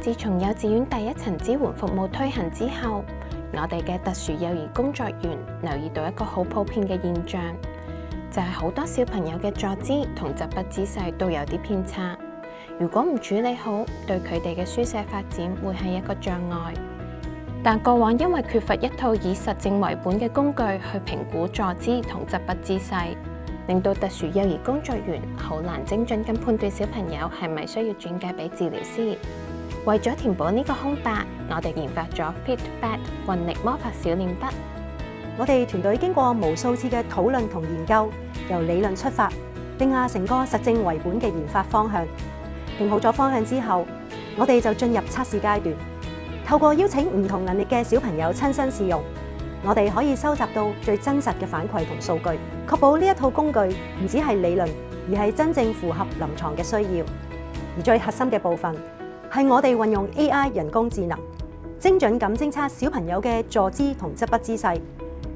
自從幼稚園第一層支援服務推行之後，我哋嘅特殊幼兒工作員留意到一個好普遍嘅現象，就係好多小朋友嘅坐姿同執筆姿勢都有啲偏差。如果唔處理好，對佢哋嘅書寫發展會係一個障礙。但過往因為缺乏一套以實證為本嘅工具去評估坐姿同執筆姿勢，令到特殊幼兒工作員好難精準咁判斷小朋友係咪需要轉介俾治療師。為咗填補呢個空白，我哋研發咗 FitBat 運力魔法小練筆。我哋團隊經過無數次嘅討論同研究，由理論出發，定下成個實證為本嘅研發方向。定好咗方向之後，我哋就進入測試階段。透過邀請唔同能力嘅小朋友親身試用，我哋可以收集到最真實嘅反饋同數據，確保呢一套工具唔只係理論，而係真正符合臨床嘅需要。而最核心嘅部分係我哋運用 AI 人工智能，精準咁偵測小朋友嘅坐姿同執筆姿勢。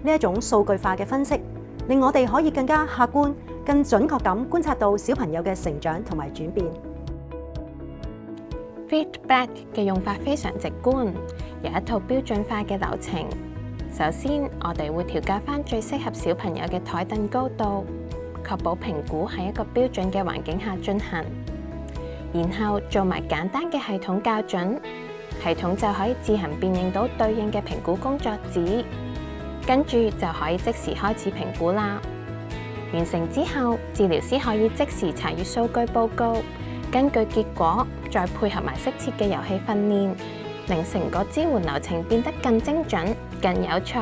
呢一種數據化嘅分析，令我哋可以更加客觀、更準確咁觀察到小朋友嘅成長同埋轉變。FitBat 嘅用法非常直觀，有一套標準化嘅流程。首先，我哋會調校返最適合小朋友嘅台凳高度，確保評估喺一個標準嘅環境下進行。然後做埋簡單嘅系統校準，系統就可以自行辨認到對應嘅評估工作紙，跟住就可以即時開始評估啦。完成之後，治療師可以即時查閱數據報告，根據結果再配合埋適切嘅遊戲訓練，令成個支援流程變得更精準、更有趣。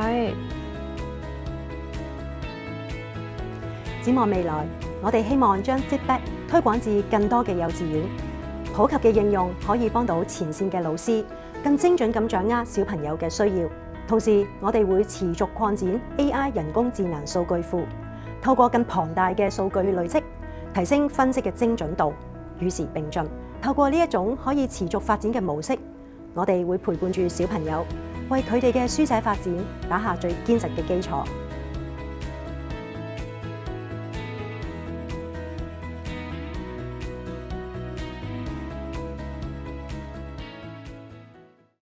展望未來，我哋希望將 FitBat 推廣至更多嘅幼稚園，普及嘅應用可以幫到前線嘅老師更精準咁掌握小朋友嘅需要。同時，我哋會持續擴展 AI 人工智能數據庫，透過更龐大嘅數據累積，提升分析嘅精準度，與時並進。透過呢一種可以持續發展嘅模式，我哋會陪伴住小朋友，為佢哋嘅書寫發展打下最堅實嘅基礎。